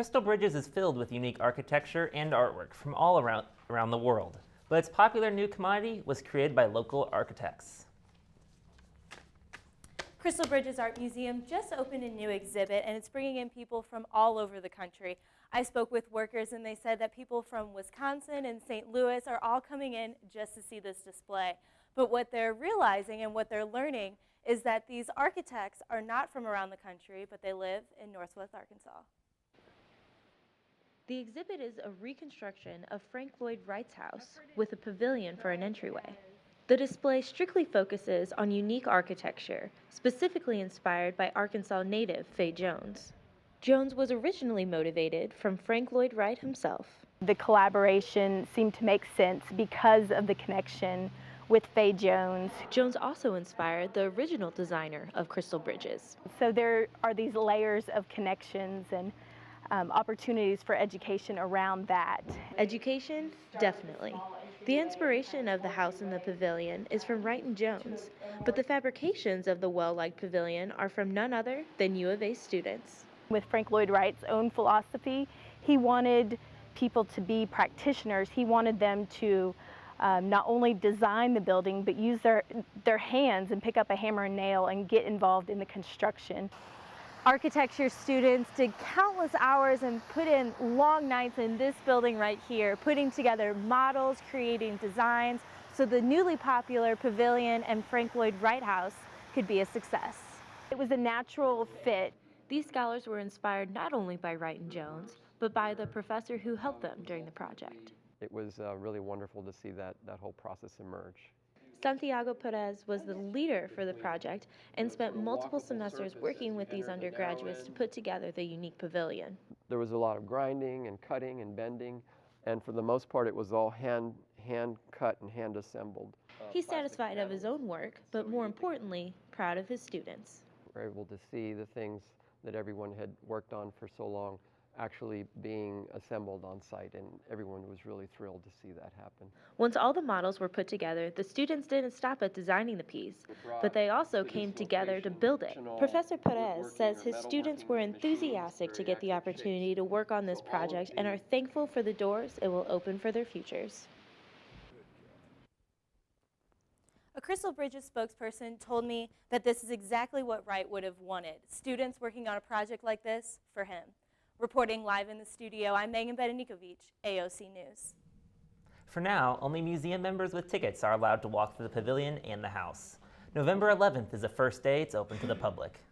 Crystal Bridges is filled with unique architecture and artwork from all around the world, but its popular new commodity was created by local architects. Crystal Bridges Art Museum just opened a new exhibit, and it's bringing in people from all over the country. I spoke with workers, and they said that people from Wisconsin and St. Louis are all coming in just to see this display. But what they're realizing and what they're learning is that these architects are not from around the country, but they live in Northwest Arkansas. The exhibit is a reconstruction of Frank Lloyd Wright's house with a pavilion for an entryway. The display strictly focuses on unique architecture, specifically inspired by Arkansas native Fay Jones. Jones was originally motivated from Frank Lloyd Wright himself. The collaboration seemed to make sense because of the connection with Fay Jones. Jones also inspired the original designer of Crystal Bridges. So there are these layers of connections and opportunities for education around that. Education? Definitely. The inspiration of the house in the pavilion is from Wright and Jones, but the fabrications of the well-liked pavilion are from none other than U of A students. With Frank Lloyd Wright's own philosophy, he wanted people to be practitioners. He wanted them to not only design the building, but use their hands and pick up a hammer and nail and get involved in the construction. Architecture students did countless hours and put in long nights in this building right here, putting together models, creating designs, so the newly popular pavilion and Frank Lloyd Wright house could be a success. It was a natural fit. These scholars were inspired not only by Wright and Jones, but by the professor who helped them during the project. It was really wonderful to see that whole process emerge. Santiago Perez was the leader for the project and spent multiple semesters working with these undergraduates to put together the unique pavilion. There was a lot of grinding and cutting and bending, and for the most part it was all hand cut and hand assembled. He's satisfied of his own work, but more importantly, proud of his students. We were able to see the things that everyone had worked on for so long actually being assembled on site, and everyone was really thrilled to see that happen. Once all the models were put together, the students didn't stop at designing the piece, but they also came together to build it. Professor Perez says his students were enthusiastic to get the opportunity to work on this project and are thankful for the doors it will open for their futures. A Crystal Bridges spokesperson told me that this is exactly what Wright would have wanted, students working on a project like this for him. Reporting live in the studio, I'm Megan Bedenikovic, AOC News. For now, only museum members with tickets are allowed to walk through the pavilion and the house. November 11th is the first day it's open to the public.